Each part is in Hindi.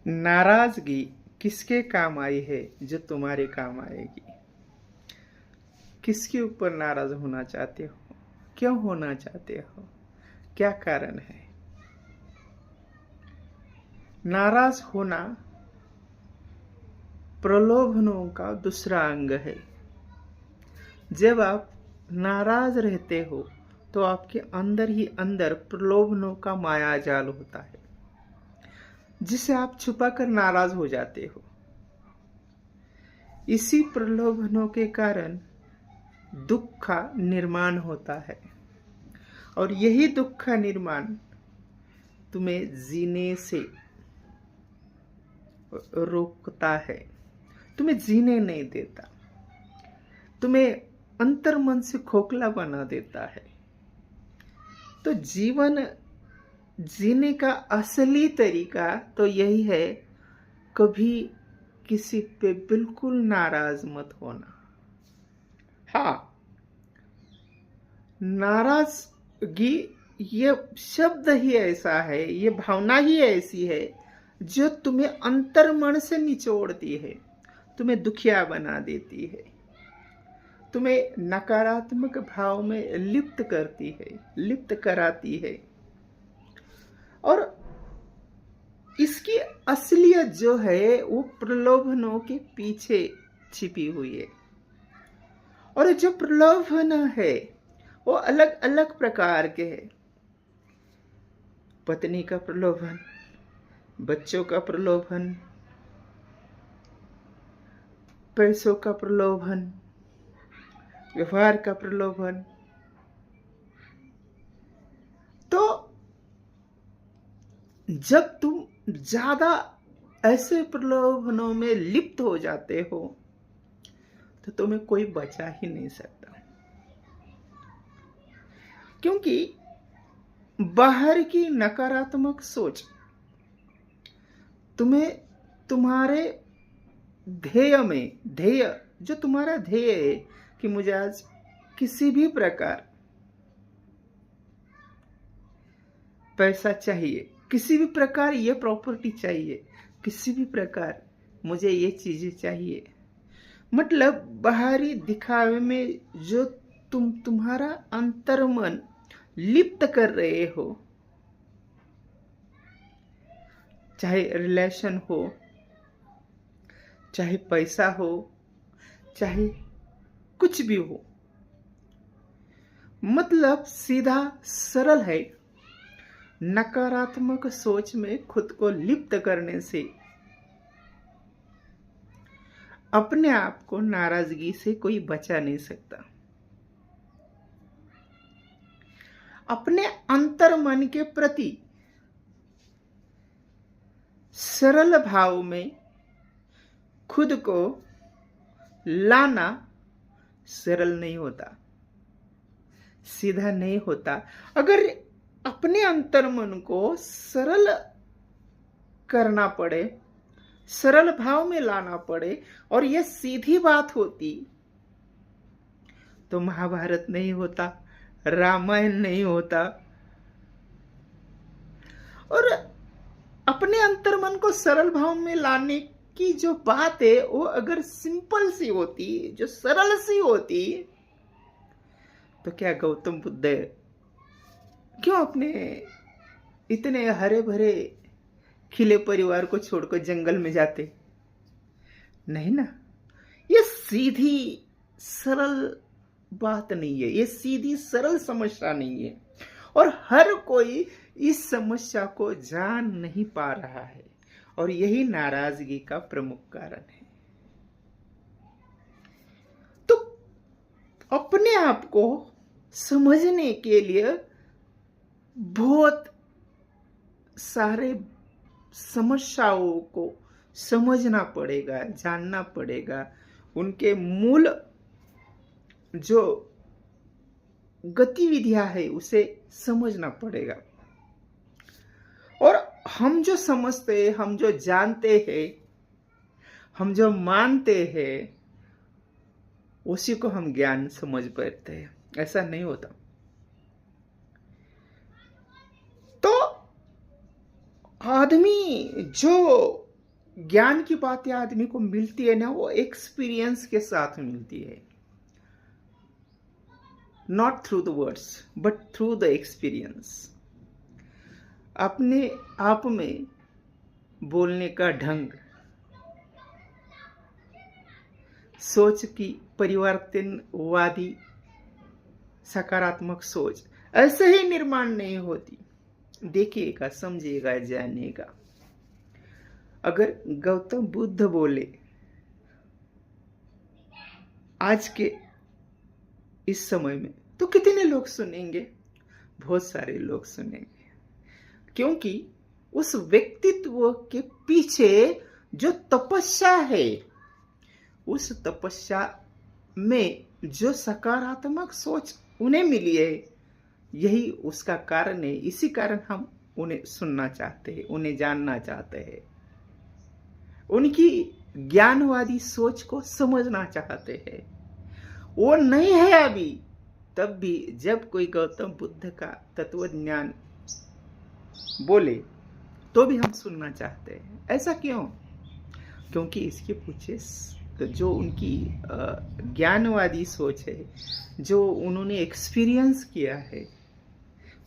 नाराजगी किसके काम आई है जो तुम्हारे काम आएगी? किसके ऊपर नाराज होना चाहते हो? क्यों होना चाहते हो? क्या कारण है? नाराज होना प्रलोभनों का दूसरा अंग है। जब आप नाराज रहते हो तो आपके अंदर ही अंदर प्रलोभनों का माया जाल होता है, जिसे आप छुपाकर नाराज हो जाते हो। इसी प्रलोभनों के कारण दुख का निर्माण होता है, और यही दुख का निर्माण तुम्हें जीने से रोकता है, तुम्हें जीने नहीं देता, तुम्हें अंतर्मन से खोखला बना देता है। तो जीवन जीने का असली तरीका तो यही है, कभी किसी पे बिल्कुल नाराज मत होना। हाँ, नाराजगी ये शब्द ही ऐसा है, ये भावना ही ऐसी है जो तुम्हें अंतर्मन से निचोड़ती है, तुम्हें दुखिया बना देती है, तुम्हें नकारात्मक भाव में लिप्त करती है, लिप्त कराती है। और इसकी असलियत जो है वो प्रलोभनों के पीछे छिपी हुई है। और जो प्रलोभन है वो अलग अलग प्रकार के हैं। पत्नी का प्रलोभन, बच्चों का प्रलोभन, पैसों का प्रलोभन, व्यवहार का प्रलोभन। तो जब तुम ज्यादा ऐसे प्रलोभनों में लिप्त हो जाते हो तो तुम्हें कोई बचा ही नहीं सकता, क्योंकि बाहर की नकारात्मक सोच तुम्हें तुम्हारे ध्येय जो तुम्हारा ध्येय है कि मुझे आज किसी भी प्रकार पैसा चाहिए, किसी भी प्रकार ये प्रॉपर्टी चाहिए, किसी भी प्रकार मुझे ये चीजें चाहिए, मतलब बाहरी दिखावे में जो तुम्हारा अंतर्मन लिप्त कर रहे हो, चाहे रिलेशन हो, चाहे पैसा हो, चाहे कुछ भी हो, मतलब सीधा सरल है, नकारात्मक सोच में खुद को लिप्त करने से अपने आप को नाराजगी से कोई बचा नहीं सकता। अपने अंतर्मन के प्रति सरल भाव में खुद को लाना सरल नहीं होता, सीधा नहीं होता। अगर अपने अंतर्मन को सरल करना पड़े, सरल भाव में लाना पड़े, और यह सीधी बात होती तो महाभारत नहीं होता, रामायण नहीं होता। और अपने अंतर्मन को सरल भाव में लाने की जो बात है वो अगर सिंपल सी होती, जो सरल सी होती, तो क्या गौतम बुद्ध क्यों अपने इतने हरे भरे खिले परिवार को छोड़कर जंगल में जाते? नहीं ना। ये सीधी सरल बात नहीं है, ये सीधी सरल समस्या नहीं है, और हर कोई इस समस्या को जान नहीं पा रहा है, और यही नाराजगी का प्रमुख कारण है। तो अपने आप को समझने के लिए बहुत सारे समस्याओं को समझना पड़ेगा, जानना पड़ेगा, उनके मूल जो गतिविधियां है उसे समझना पड़ेगा। और हम जो समझते हैं, हम जो जानते हैं, हम जो मानते हैं, उसी को हम ज्ञान समझ पाते हैं। ऐसा नहीं होता। तो आदमी जो ज्ञान की बातें आदमी को मिलती है ना, वो एक्सपीरियंस के साथ मिलती है, not through the words but through the experience. अपने आप में बोलने का ढंग, सोच की परिवर्तनवादी सकारात्मक सोच ऐसे ही निर्माण नहीं होती। देखिएगा, समझिएगा, जानिएगा। अगर गौतम बुद्ध बोले आज के इस समय में, तो कितने लोग सुनेंगे? बहुत सारे लोग सुनेंगे, क्योंकि उस व्यक्तित्व के पीछे जो तपस्या है, उस तपस्या में जो सकारात्मक सोच उन्हें मिली है, यही उसका कारण है। इसी कारण हम उन्हें सुनना चाहते हैं, उन्हें जानना चाहते हैं, उनकी ज्ञानवादी सोच को समझना चाहते हैं। वो नहीं है अभी, तब भी जब कोई गौतम बुद्ध का तत्व ज्ञान बोले तो भी हम सुनना चाहते हैं। ऐसा क्यों? क्योंकि इसके पीछे जो उनकी ज्ञानवादी सोच है, जो उन्होंने एक्सपीरियंस किया है,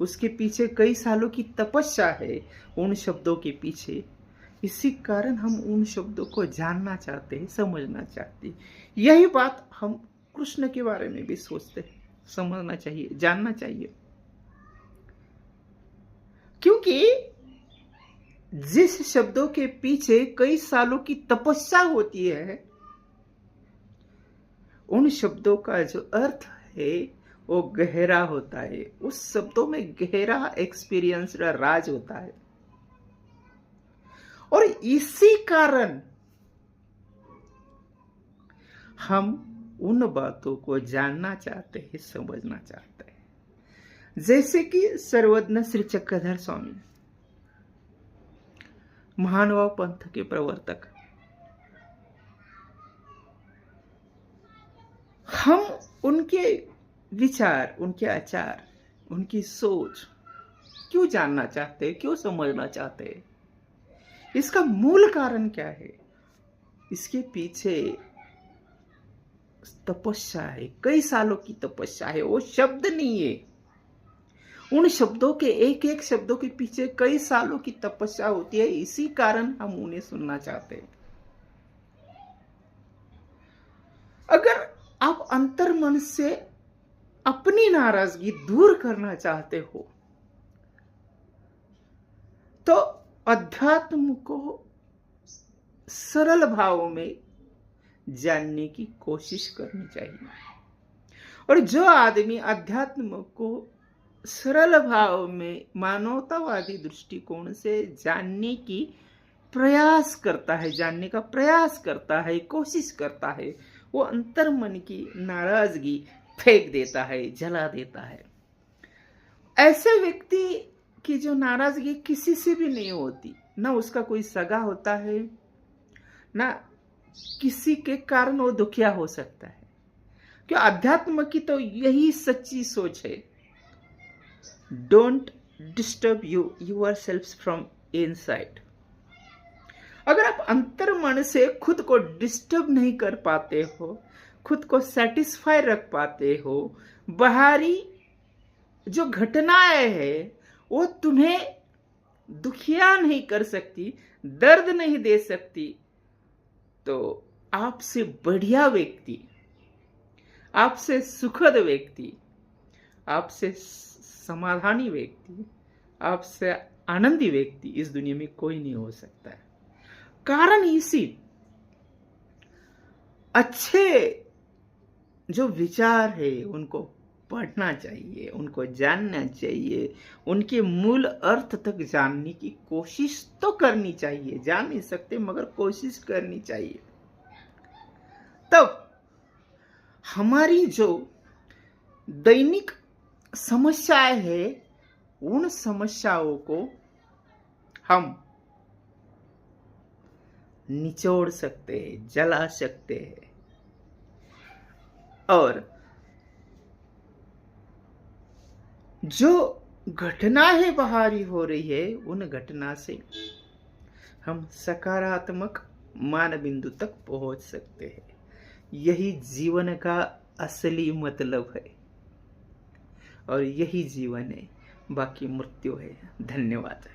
उसके पीछे कई सालों की तपस्या है उन शब्दों के पीछे। इसी कारण हम उन शब्दों को जानना चाहते हैं, समझना चाहते हैं। यही बात हम कृष्ण के बारे में भी सोचते हैं, समझना चाहिए, जानना चाहिए। क्योंकि जिस शब्दों के पीछे कई सालों की तपस्या होती है, उन शब्दों का जो अर्थ है वो गहरा होता है। उस शब्दों में गहरा एक्सपीरियंस राज होता है। और इसी कारण हम उन बातों को जानना चाहते हैं, समझना चाहते हैं। जैसे कि सर्वज्ञ श्री चक्रधर स्वामी, महानुभाव पंथ के प्रवर्तक, हम उनके विचार, उनके आचार, उनकी सोच क्यों जानना चाहते हैं, क्यों समझना चाहते हैं? इसका मूल कारण क्या है? इसके पीछे तपस्या है, कई सालों की तपस्या है। वो शब्द नहीं है, उन शब्दों के एक एक शब्दों के पीछे कई सालों की तपस्या होती है। इसी कारण हम उन्हें सुनना चाहते हैं। अगर आप अंतर मन से अपनी नाराजगी दूर करना चाहते हो, तो अध्यात्म को सरल भाव में जानने की कोशिश करनी चाहिए। और जो आदमी अध्यात्म को सरल भाव में मानवतावादी दृष्टिकोण से जानने की प्रयास करता है, जानने का प्रयास करता है, कोशिश करता है, वो अंतर मन की नाराजगी फेंक देता है, जला देता है। ऐसे व्यक्ति की जो नाराजगी किसी से भी नहीं होती, ना उसका कोई सगा होता है, ना किसी के कारण वो दुखिया हो सकता है। क्यों? अध्यात्म की तो यही सच्ची सोच है, don't disturb yourself from inside. अगर आप अंतर मन से खुद को डिस्टर्ब नहीं कर पाते हो, खुद को सेटिस्फाई रख पाते हो, बाहरी जो घटनाएं हैं वो तुम्हें दुखिया नहीं कर सकती, दर्द नहीं दे सकती, तो आपसे बढ़िया व्यक्ति, आपसे सुखद व्यक्ति, आपसे समाधानी व्यक्ति, आपसे आनंदी व्यक्ति इस दुनिया में कोई नहीं हो सकता है। कारण इसी अच्छे जो विचार है उनको पढ़ना चाहिए, उनको जानना चाहिए, उनके मूल अर्थ तक जानने की कोशिश तो करनी चाहिए। जान नहीं सकते मगर कोशिश करनी चाहिए। तब हमारी जो दैनिक समस्याएं है, उन समस्याओं को हम निचोड़ सकते हैं, जला सकते हैं, और जो घटना है बाहरी हो रही है, उन घटना से हम सकारात्मक मान बिंदु तक पहुंच सकते हैं। यही जीवन का असली मतलब है और यही जीवन है, बाकी मृत्यु है। धन्यवाद।